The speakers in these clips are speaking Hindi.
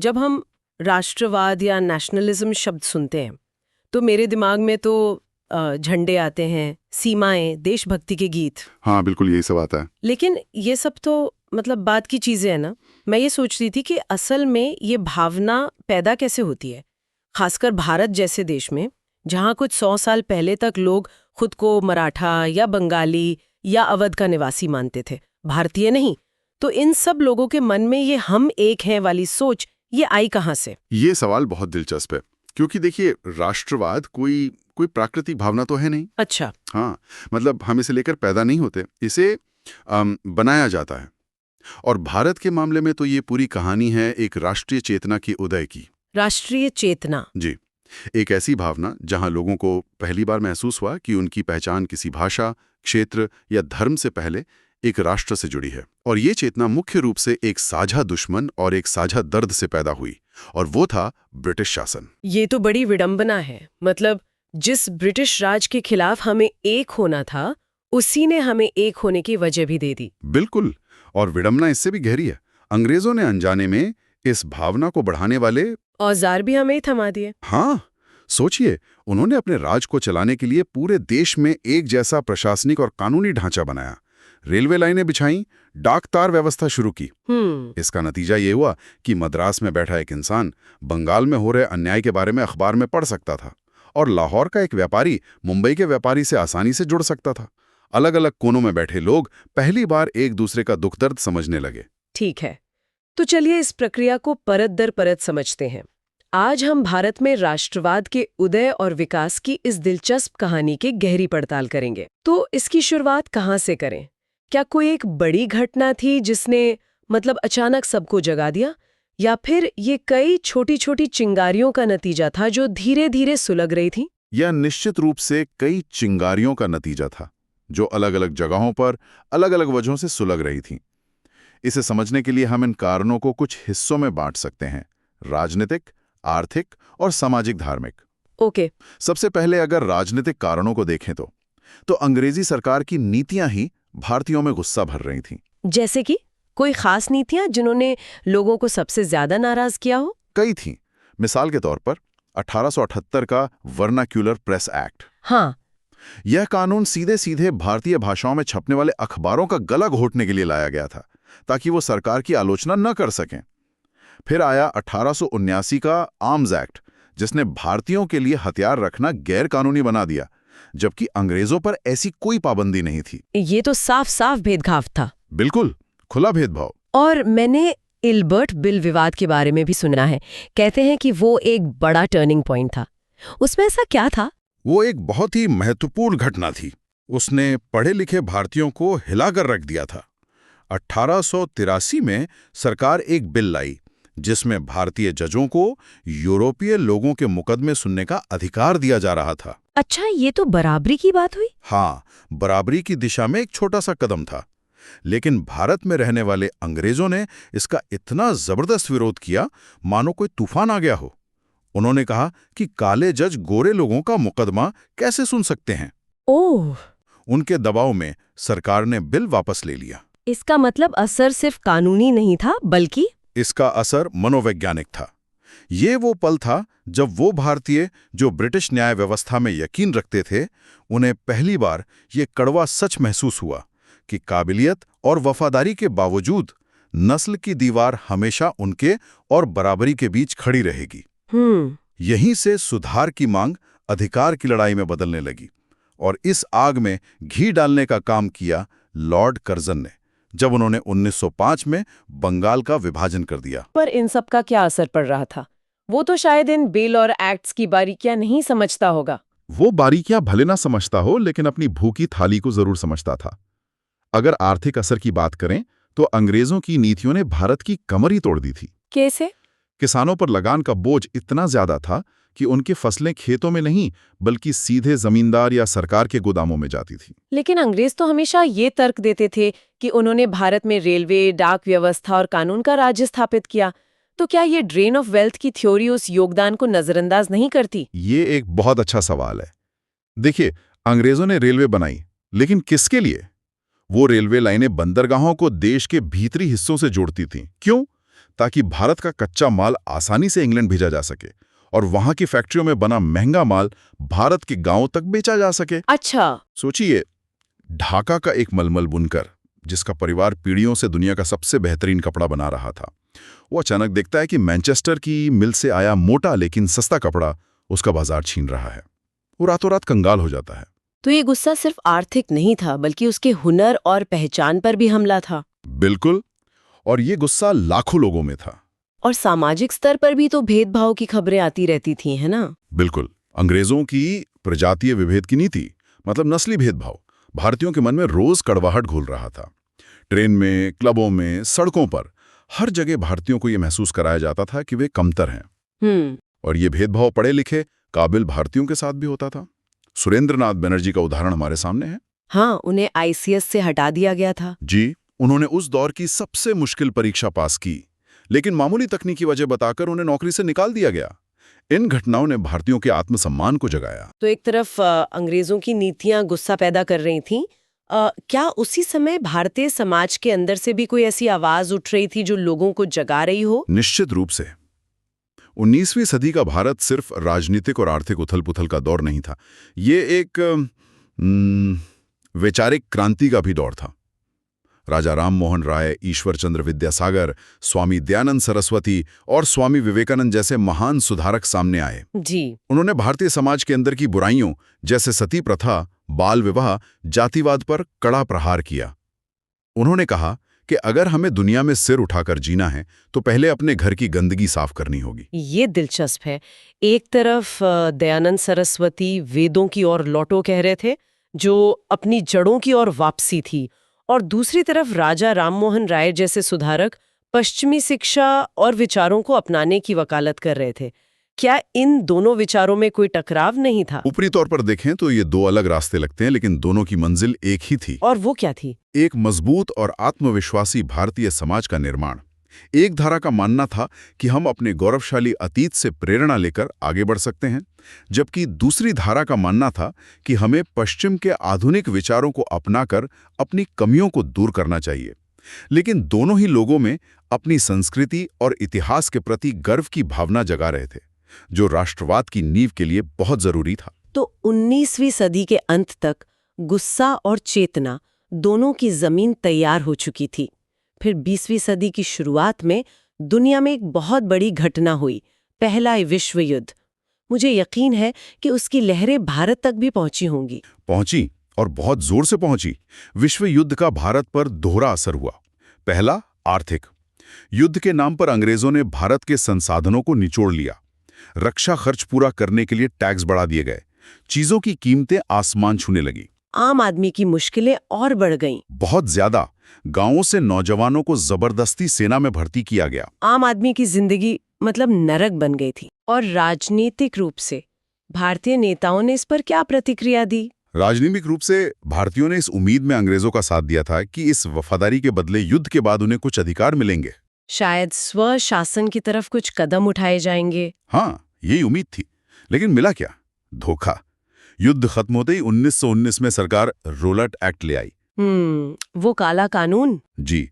जब हम राष्ट्रवाद या नेशनलिज्म शब्द सुनते हैं तो मेरे दिमाग में तो झंडे आते हैं, सीमाएं, देशभक्ति के गीत। हाँ, बिल्कुल यही सब आता है। लेकिन ये सब तो मतलब बात की चीजें हैं ना। मैं ये सोच रही थी कि असल में ये भावना पैदा कैसे होती है, खासकर भारत जैसे देश में जहाँ कुछ 100 साल पहले तक लोग खुद को मराठा या बंगाली या अवध का निवासी मानते थे, भारतीय नहीं। तो इन सब लोगों के मन में ये हम एक हैं वाली सोच ये आई कहाँ से? ये सवाल बहुत दिलचस्प है, क्योंकि देखिए राष्ट्रवाद कोई प्राकृतिक भावना तो है नहीं। अच्छा। हाँ, मतलब हम इसे लेकर पैदा नहीं होते, इसे बनाया जाता है। और भारत के मामले में तो ये पूरी कहानी है एक राष्ट्रीय चेतना की उदय की। राष्ट्रीय चेतना? जी, एक ऐसी भावना जहां लोगों को पहली बार महसूस हुआ कि उनकी पहचान किसी भाषा, क्षेत्र या धर्म से पहले एक राष्ट्र से जुड़ी है। और ये चेतना मुख्य रूप से एक साझा दुश्मन और एक साझा दर्द से पैदा हुई, और वो था ब्रिटिश शासन। ये तो बड़ी विडंबना है। मतलब जिस ब्रिटिश राज के खिलाफ हमें एक होना था, उसी ने हमें एक होने की वजह भी दे दी। बिल्कुल, और विडंबना इससे भी गहरी है। अंग्रेजों ने अनजाने में इस भावना को बढ़ाने वाले औजार भी हमें थमा दिए। हाँ, सोचिए, उन्होंने अपने राज को चलाने के लिए पूरे देश में एक जैसा प्रशासनिक और कानूनी ढांचा बनाया, रेलवे लाइनें बिछाई, डाक तार व्यवस्था शुरू की। इसका नतीजा ये हुआ कि मद्रास में बैठा एक इंसान बंगाल में हो रहे अन्याय के बारे में अखबार में पढ़ सकता था, और लाहौर का एक व्यापारी मुंबई के व्यापारी से आसानी से जुड़ सकता था। अलग अलग कोनों में बैठे लोग पहली बार एक दूसरे का दुख दर्द समझने लगे। ठीक है, तो चलिए इस प्रक्रिया को परत दर परत समझते हैं। आज हम भारत में राष्ट्रवाद के उदय और विकास की इस दिलचस्प कहानी की गहरी पड़ताल करेंगे। तो इसकी शुरुआत कहाँ से करें? क्या कोई एक बड़ी घटना थी जिसने मतलब अचानक सबको जगा दिया, या फिर ये कई छोटी छोटी चिंगारियों का नतीजा था जो धीरे धीरे सुलग रही थी? यह निश्चित रूप से कई चिंगारियों का नतीजा था जो अलग अलग जगहों पर अलग अलग वजहों से सुलग रही थीं। इसे समझने के लिए हम इन कारणों को कुछ हिस्सों में बांट सकते हैं: राजनीतिक, आर्थिक और सामाजिक धार्मिक। ओके। सबसे पहले अगर राजनीतिक कारणों को देखें तो अंग्रेजी सरकार की नीतियां ही भारतीयों में गुस्सा भर रही थीं। जैसे कि कोई खास नीतियां जिन्होंने लोगों को सबसे ज्यादा नाराज किया हो? कई थीं। मिसाल के तौर पर 1878 का वर्नाक्यूलर प्रेस एक्ट। हाँ, यह कानून सीधे सीधे भारतीय भाषाओं में छपने वाले अखबारों का गला घोटने के लिए लाया गया था, ताकि वो सरकार की आलोचना न कर सकें। फिर आया 1879 का आर्म्स एक्ट, जिसने भारतीयों के लिए हथियार रखना गैर कानूनी बना दिया, जबकि अंग्रेजों पर ऐसी कोई पाबंदी नहीं थी। ये तो साफ साफ भेदभाव था। बिल्कुल, खुला भेदभाव। और मैंने इल्बर्ट बिल विवाद के बारे में भी सुना है। कहते हैं कि वो एक बड़ा टर्निंग पॉइंट था। उसमें ऐसा क्या था? वो एक बहुत ही महत्वपूर्ण घटना थी। उसने पढ़े लिखे भारतीयों को हिलाकर रख दिया था। 1883 में सरकार एक बिल लाई जिसमें भारतीय जजों को यूरोपीय लोगों के मुकदमे सुनने का अधिकार दिया जा रहा था। अच्छा, ये तो बराबरी की बात हुई। हाँ, बराबरी की दिशा में एक छोटा सा कदम था, लेकिन भारत में रहने वाले अंग्रेजों ने इसका इतना जबरदस्त विरोध किया मानो कोई तूफान आ गया हो। उन्होंने कहा कि काले जज गोरे लोगों का मुकदमा कैसे सुन सकते हैं। ओह! उनके दबाव में सरकार ने बिल वापस ले लिया। इसका मतलब असर सिर्फ कानूनी नहीं था, बल्कि इसका असर मनोवैज्ञानिक था। ये वो पल था जब वो भारतीय जो ब्रिटिश न्याय व्यवस्था में यकीन रखते थे, उन्हें पहली बार ये कड़वा सच महसूस हुआ कि काबिलियत और वफादारी के बावजूद नस्ल की दीवार हमेशा उनके और बराबरी के बीच खड़ी रहेगी। यहीं से सुधार की मांग अधिकार की लड़ाई में बदलने लगी, और इस आग में घी डालने का काम किया लॉर्ड कर्जन ने, जब उन्होंने 1905 में बंगाल का विभाजन कर दिया। पर इन सब का क्या असर पड़ रहा था? वो तो शायद इन बिल और एक्ट्स की बारीकियां नहीं समझता होगा। वो बारीकियां भले ना समझता हो, लेकिन अपनी भूखी थाली को जरूर समझता था। अगर आर्थिक असर की बात करें तो अंग्रेजों की नीतियों ने भारत की कमर ही तोड़ दी थी। कैसे? किसानों पर लगान का बोझ इतना ज्यादा था कि उनकी फसलें खेतों में नहीं बल्कि सीधे जमींदार या सरकार के गोदामों में जाती थी। लेकिन अंग्रेज तो हमेशा ये तर्क देते थे कि उन्होंने भारत में रेलवे, डाक व्यवस्था और कानून का राज्य स्थापित किया। तो क्या ये ड्रेन ऑफ वेल्थ की थ्योरी उस योगदान को नजरअंदाज नहीं करती? ये एक बहुत अच्छा सवाल है। देखिए, अंग्रेजों ने रेलवे बनाई, लेकिन किसके लिए? वो रेलवे लाइनें बंदरगाहों को देश के भीतरी हिस्सों से जोड़ती थीं। क्यों? ताकि भारत का कच्चा माल आसानी से इंग्लैंड भेजा जा सके और वहां की फैक्ट्रियों में बना महंगा माल भारत के गांवों तक बेचा जा सके। अच्छा। सोचिए, ढाका का एक मलमल बुनकर जिसका परिवार पीढ़ियों से दुनिया का सबसे बेहतरीन कपड़ा बना रहा था, वो अचानक देखता है कि मैनचेस्टर की मिल से आया मोटा लेकिन सस्ता कपड़ा उसका बाजार छीन रहा है। वो रातों रात कंगाल हो जाता है। तो ये गुस्सा सिर्फ आर्थिक नहीं था, बल्कि उसके हुनर और पहचान पर भी हमला था। बिल्कुल। और ये गुस्सा लाखों लोगों में था। और सामाजिक स्तर पर भी तो भेदभाव की खबरें आती रहती थी, है ना? बिल्कुल। अंग्रेजों की प्रजातीय विभेद की नीति, मतलब नस्ली भेदभाव, भारतीयों के मन में रोज कड़वाहट घोल रहा था। ट्रेन में, क्लबों में, सड़कों पर हर जगह भारतीयों को यह महसूस कराया जाता था कि वे कमतर हैं। और ये भेदभाव पढ़े लिखे काबिल भारतीयों के साथ भी होता था। सुरेंद्रनाथ बनर्जी का उदाहरण हमारे सामने है। हाँ, उन्हें आईसीएस से हटा दिया गया था। जी, उन्होंने उस दौर की सबसे मुश्किल परीक्षा पास की, लेकिन मामूली तकनीकी वजह बताकर उन्हें नौकरी से निकाल दिया गया। इन घटनाओं ने भारतीयों के आत्मसम्मान को जगाया। तो एक तरफ अंग्रेजों की नीतियां गुस्सा पैदा कर रही थीं, क्या उसी समय भारतीय समाज के अंदर से भी कोई ऐसी आवाज उठ रही थी जो लोगों को जगा रही हो? निश्चित रूप से। 19वीं सदी का भारत सिर्फ राजनीतिक और आर्थिक उथल-पुथल का दौर नहीं था। ये एक वैचारिक क्रांति का भी दौर था। राजा राम मोहन राय, ईश्वर चंद्र विद्यासागर, स्वामी दयानंद सरस्वती और स्वामी विवेकानंद जैसे महान सुधारक सामने आए। जी। उन्होंने भारतीय समाज के अंदर की बुराइयों जैसे सती प्रथा, बाल विवाह, जातिवाद पर कड़ा प्रहार किया। उन्होंने कहा कि अगर हमें दुनिया में सिर उठाकर जीना है तो पहले अपने घर की गंदगी साफ करनी होगी। ये दिलचस्प है। एक तरफ दयानंद सरस्वती वेदों की ओर लौटो कह रहे थे, जो अपनी जड़ों की ओर वापसी थी, और दूसरी तरफ राजा राममोहन राय जैसे सुधारक पश्चिमी शिक्षा और विचारों को अपनाने की वकालत कर रहे थे। क्या इन दोनों विचारों में कोई टकराव नहीं था? ऊपरी तौर पर देखें तो ये दो अलग रास्ते लगते हैं, लेकिन दोनों की मंजिल एक ही थी। और वो क्या थी? एक मजबूत और आत्मविश्वासी भारतीय समाज का निर्माण। एक धारा का मानना था कि हम अपने गौरवशाली अतीत से प्रेरणा लेकर आगे बढ़ सकते हैं, जबकि दूसरी धारा का मानना था कि हमें पश्चिम के आधुनिक विचारों को अपनाकर अपनी कमियों को दूर करना चाहिए। लेकिन दोनों ही लोगों में अपनी संस्कृति और इतिहास के प्रति गर्व की भावना जगा रहे थे, जो राष्ट्रवाद की नींव के लिए बहुत जरूरी था। तो 19वीं सदी के अंत तक गुस्सा और चेतना दोनों की जमीन तैयार हो चुकी थी। फिर 20वीं सदी की शुरुआत में दुनिया में एक बहुत बड़ी घटना हुई, पहला विश्व युद्ध। मुझे यकीन है कि उसकी लहरें भारत तक भी पहुंची होंगी। पहुंची, और बहुत जोर से पहुंची। विश्व युद्ध का भारत पर दोहरा असर हुआ। पहला, आर्थिक। युद्ध के नाम पर अंग्रेजों ने भारत के संसाधनों को निचोड़ लिया। रक्षा खर्च पूरा करने के लिए टैक्स बढ़ा दिए गए। चीजों की कीमतें आसमान छूने लगी। आम आदमी की मुश्किलें और बढ़ गईं। बहुत ज्यादा। गांवों से नौजवानों को जबरदस्ती सेना में भर्ती किया गया। आम आदमी की जिंदगी मतलब नरक बन गई थी। और राजनीतिक रूप से भारतीय नेताओं ने इस पर क्या प्रतिक्रिया दी? राजनीतिक रूप से भारतीयों ने इस उम्मीद में अंग्रेजों का साथ दिया था कि इस वफादारी के बदले युद्ध के बाद उन्हें कुछ अधिकार मिलेंगे। शायद स्वशासन की तरफ कुछ कदम उठाए जाएंगे। हाँ, यही उम्मीद थी। लेकिन मिला क्या? धोखा। युद्ध खत्म होते ही 1919 में सरकार रोलट एक्ट ले आई। वो काला कानून? जी,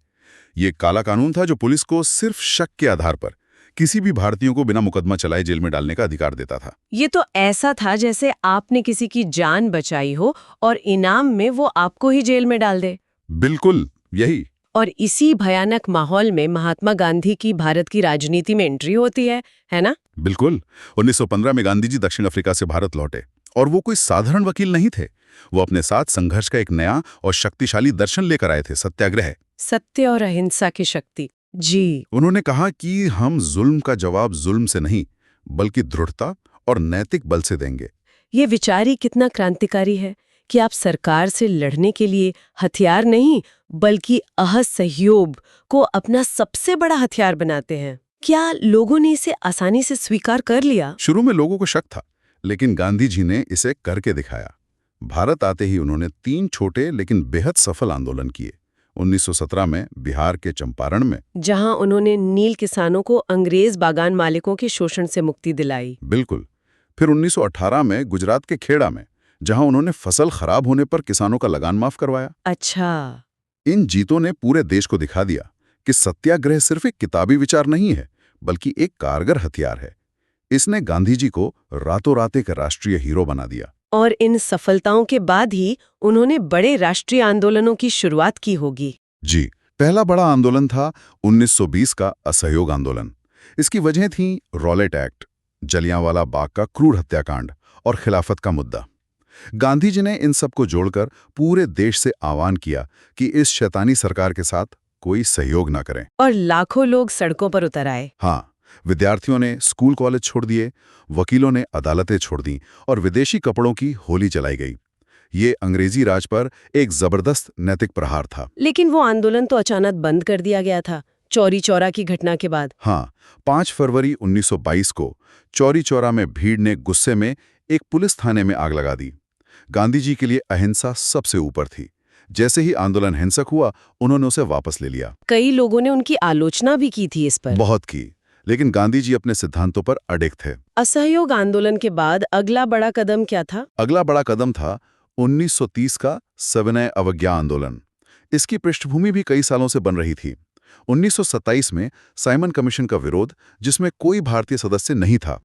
ये काला कानून था जो पुलिस को सिर्फ शक के आधार पर किसी भी भारतीयों को बिना मुकदमा चलाए जेल में डालने का अधिकार देता था। ये तो ऐसा था जैसे आपने किसी की जान बचाई हो और इनाम में वो आपको ही जेल में डाल दे। बिल्कुल यही। और इसी भयानक माहौल में महात्मा गांधी की भारत की राजनीति में एंट्री होती है ना? बिल्कुल। 1915 में गांधी जी दक्षिण अफ्रीका से भारत लौटे, और वो कोई साधारण वकील नहीं थे। वो अपने साथ संघर्ष का एक नया और शक्तिशाली दर्शन लेकर आए थे, सत्याग्रह। सत्य और अहिंसा की शक्ति। जी। उन्होंने कहा कि हम जुल्म का जवाब जुल्म से नहीं, बल्कि दृढ़ता और नैतिक बल से देंगे। ये विचार ही कितना क्रांतिकारी है कि आप सरकार से लड़ने के लिए हथियार नहीं, बल्कि असहयोग को अपना सबसे बड़ा हथियार बनाते हैं। क्या लोगों ने इसे आसानी से स्वीकार कर लिया? शुरू में लोगों को शक था, लेकिन गांधी जी ने इसे करके दिखाया। भारत आते ही उन्होंने 3 छोटे लेकिन बेहद सफल आंदोलन किए। 1917 में बिहार के चंपारण में, जहां उन्होंने नील किसानों को अंग्रेज बागान मालिकों के शोषण से मुक्ति दिलाई। बिल्कुल। फिर 1918 में गुजरात के खेड़ा में, जहां उन्होंने फसल खराब होने पर किसानों का लगान माफ करवाया। अच्छा। इन जीतों ने पूरे देश को दिखा दिया कि सत्याग्रह सिर्फ एक किताबी विचार नहीं है, बल्कि एक कारगर हथियार है। इसने गांधी जी को रातों रात एक राष्ट्रीय हीरो बना दिया। और इन सफलताओं के बाद ही उन्होंने बड़े राष्ट्रीय आंदोलनों की शुरुआत की होगी। जी, पहला बड़ा आंदोलन था 1920 का असहयोग आंदोलन। इसकी वजह थी रॉलेट एक्ट, जलियांवाला बाग का क्रूर हत्याकांड और खिलाफत का मुद्दा। गांधी जी ने इन सब को जोड़कर पूरे देश से आह्वान किया कि इस शैतानी सरकार के साथ कोई सहयोग ना करें। और लाखों लोग सड़कों पर उतर आए। हाँ, विद्यार्थियों ने स्कूल कॉलेज छोड़ दिए, वकीलों ने अदालतें छोड़ दी और विदेशी कपड़ों की होली चलाई गई। ये अंग्रेजी राज पर एक जबरदस्त नैतिक प्रहार था। लेकिन वो आंदोलन तो अचानक बंद कर दिया गया था, चौरी चौरा की घटना के बाद। हाँ, 5 फरवरी 1922 को चौरी चौरा में भीड़ ने गुस्से में एक पुलिस थाने में आग लगा दी। गांधी जी के लिए अहिंसा सबसे ऊपर थी। जैसे ही आंदोलन हिंसक हुआ, उन्होंने उसे वापस ले लिया। कई लोगों ने उनकी आलोचना भी की थी इस पर। बहुत की, लेकिन गांधी जी अपने सिद्धांतों पर अडिग थे। असहयोग आंदोलन के बाद अगला बड़ा कदम क्या था? अगला बड़ा कदम था 1930 का सविनय अवज्ञा आंदोलन। इसकी पृष्ठभूमि भी कई सालों से बन रही थी। 1927 में साइमन कमीशन का विरोध, जिसमें कोई भारतीय सदस्य नहीं था,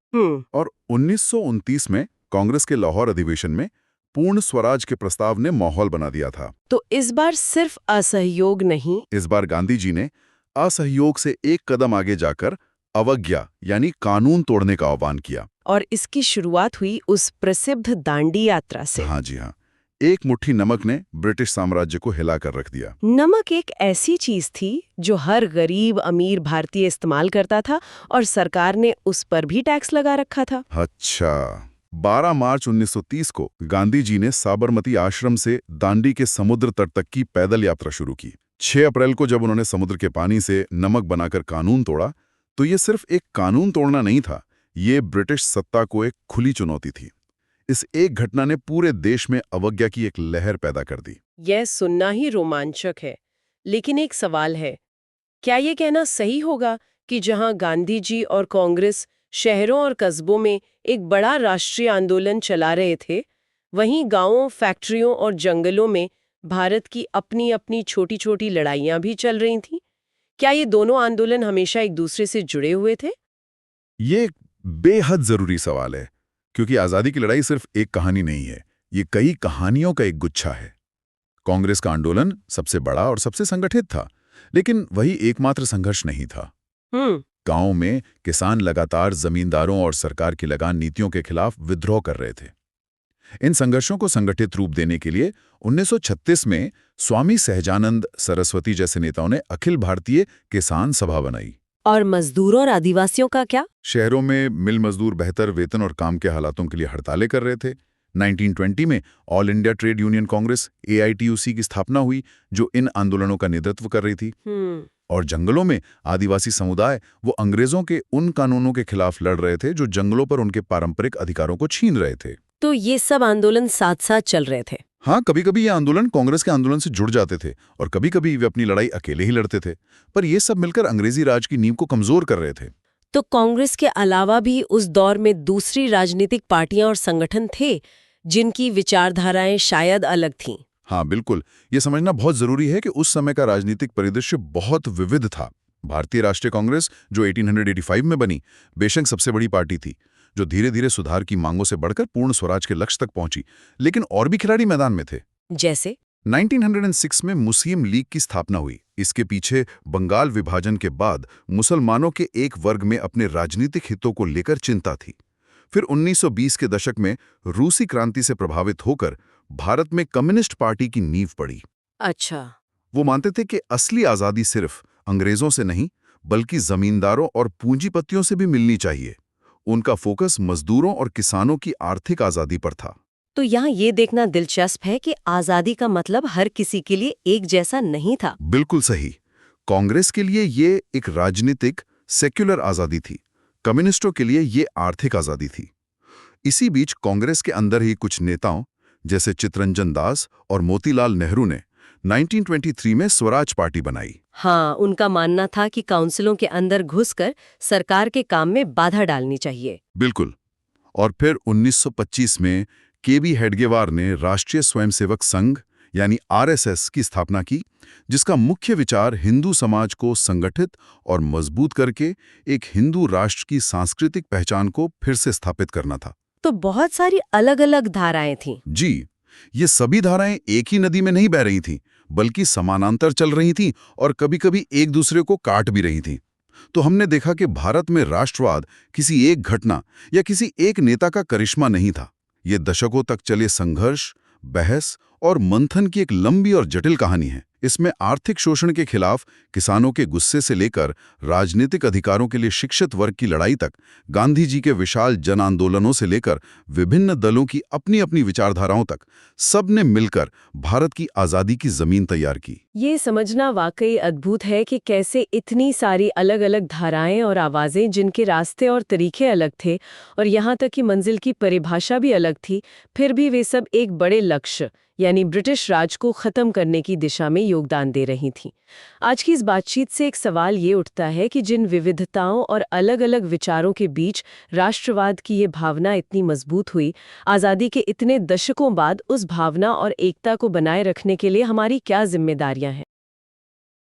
और 1929 में कांग्रेस के लाहौर अधिवेशन में पूर्ण स्वराज के प्रस्ताव ने माहौल बना दिया था। तो इस बार सिर्फ असहयोग नहीं, इस बार गांधी जी ने असहयोग से एक कदम आगे जाकर अवज्ञा यानी कानून तोड़ने का आह्वान किया। और इसकी शुरुआत हुई उस प्रसिद्ध दांडी यात्रा से। हाँ जी हाँ, एक मुट्ठी नमक ने ब्रिटिश साम्राज्य को हिला कर रख दिया। नमक एक ऐसी चीज थी जो हर गरीब अमीर भारतीय इस्तेमाल करता था और सरकार ने उस पर भी टैक्स लगा रखा था। अच्छा, 12 मार्च 1930 को गांधी जी ने साबरमती आश्रम से दांडी के समुद्र तट तक की पैदल यात्रा शुरू की। 6 अप्रैल को जब उन्होंने समुद्र के पानी से नमक बनाकर कानून तोड़ा, तो ये सिर्फ एक कानून तोड़ना नहीं था, ये ब्रिटिश सत्ता को एक खुली चुनौती थी। इस एक घटना ने पूरे देश में अवज्ञा की एक लहर पैदा कर दी। यह सुनना ही रोमांचक है, लेकिन एक सवाल है, क्या ये कहना सही होगा कि जहां गांधी जी और कांग्रेस शहरों और कस्बों में एक बड़ा राष्ट्रीय आंदोलन चला रहे थे, वहीं गांवों, फैक्ट्रियों और जंगलों में भारत की अपनी अपनी छोटी छोटी लड़ाइयां भी चल रही थीं? क्या ये दोनों आंदोलन हमेशा एक दूसरे से जुड़े हुए थे? ये एक बेहद जरूरी सवाल है, क्योंकि आजादी की लड़ाई सिर्फ एक कहानी नहीं है, ये कई कहानियों का एक गुच्छा है। कांग्रेस का आंदोलन सबसे बड़ा और सबसे संगठित था, लेकिन वही एकमात्र संघर्ष नहीं था। गांव में किसान लगातार जमींदारों और सरकार की लगान नीतियों के खिलाफ विद्रोह कर रहे थे। इन संघर्षों को संगठित रूप देने के लिए 1936 में स्वामी सहजानंद सरस्वती जैसे नेताओं ने अखिल भारतीय किसान सभा बनाई। और मजदूरों और आदिवासियों का क्या? शहरों में मिल मजदूर बेहतर वेतन और काम के हालातों के लिए हड़तालें कर रहे थे। 1920 में all India trade union Congress AITUC की स्थापना हुई, जो इन आंदोलनों का नेतृत्व कर रही थी। और जंगलों में आदिवासी समुदाय वो अंग्रेजों के उन कानूनों के खिलाफ लड़ रहे थे जो जंगलों पर उनके पारंपरिक अधिकारों को छीन रहे थे। तो ये सब आंदोलन साथ साथ चल रहे थे। हाँ, कभी कभी ये आंदोलन कांग्रेस के आंदोलन से जुड़ जाते थे और कभी कभी वे अपनी लड़ाई अकेले ही लड़ते थे, पर ये सब मिलकर अंग्रेजी राज की नींव को कमजोर कर रहे थे। तो कांग्रेस के अलावा भी उस दौर में दूसरी राजनीतिक पार्टियां और संगठन थे जिनकी विचारधाराएं शायद अलग थीं। हाँ बिल्कुल, ये समझना बहुत जरूरी है कि उस समय का राजनीतिक परिदृश्य बहुत विविध था। भारतीय राष्ट्रीय कांग्रेस, जो 1885 में बनी, बेशक सबसे बड़ी पार्टी थी, जो धीरे धीरे सुधार की मांगों से बढ़कर पूर्ण स्वराज के लक्ष्य तक पहुंची। लेकिन और भी खिलाड़ी मैदान में थे। जैसे 1906 में मुस्लिम लीग की स्थापना हुई। इसके पीछे बंगाल विभाजन के बाद मुसलमानों के एक वर्ग में अपने राजनीतिक हितों को लेकर चिंता थी। फिर 1920 के दशक में रूसी क्रांति से प्रभावित होकर भारत में कम्युनिस्ट पार्टी की नींव पड़ी। अच्छा, वो मानते थे कि असली आजादी सिर्फ अंग्रेजों से नहीं, बल्कि जमींदारों और पूंजीपतियों से भी मिलनी चाहिए। उनका फोकस मजदूरों और किसानों की आर्थिक आजादी पर था। तो यहाँ ये देखना दिलचस्प है कि आजादी का मतलब हर किसी के लिए एक जैसा नहीं था। बिल्कुल सही। कांग्रेस के लिए ये एक राजनीतिक सेक्युलर आजादी थी, कम्युनिस्टों के लिए ये आर्थिक आजादी थी। इसी बीच कांग्रेस के अंदर ही कुछ नेताओं जैसे चित्तरंजन दास और मोतीलाल नेहरू ने 1923 में स्वराज पार्टी बनाई। हाँ, उनका मानना था कि काउंसिलों के अंदर घुसकर सरकार के काम में बाधा डालनी चाहिए। बिल्कुल। और फिर 1925 में KB हेडगेवार ने राष्ट्रीय स्वयंसेवक संघ यानी आरएसएस की स्थापना की, जिसका मुख्य विचार हिंदू समाज को संगठित और मजबूत करके एक हिंदू राष्ट्र की सांस्कृतिक पहचान को फिर से स्थापित करना था। तो बहुत सारी अलग-अलग धाराएं थीं। जी, ये सभी धाराएं एक ही नदी में नहीं बह रही थीं, बल्कि समानांतर चल रही थीं और कभी-कभी एक दूसरे को काट भी रही थीं। तो हमने देखा कि भारत में राष्ट्रवाद किसी एक घटना या किसी एक नेता का करिश्मा नहीं था। ये दशकों तक चले संघर्ष, बहस और मंथन की एक लंबी और जटिल कहानी है। इसमें आर्थिक शोषण के खिलाफ किसानों के गुस्से से लेकर राजनीतिक अधिकारों के लिए शिक्षित वर्ग की लड़ाई तक, गांधी जी के विशाल जन आंदोलनों से लेकर विभिन्न दलों की अपनी अपनी विचारधाराओं तक, सबने मिलकर भारत की आज़ादी की जमीन तैयार की। ये समझना वाकई अद्भुत है कि कैसे इतनी सारी अलग-अलग धाराएं और आवाजें, जिनके रास्ते और तरीके अलग थे और यहाँ तक कि मंजिल की परिभाषा भी अलग थी, फिर भी वे सब एक बड़े लक्ष्य यानी ब्रिटिश राज को खत्म करने की दिशा में योगदान दे रही थीं। आज की इस बातचीत से एक सवाल ये उठता है कि जिन विविधताओं और अलग-अलग विचारों के बीच राष्ट्रवाद की ये भावना इतनी मजबूत हुई, आज़ादी के इतने दशकों बाद उस भावना और एकता को बनाए रखने के लिए हमारी क्या जिम्मेदारियां हैं?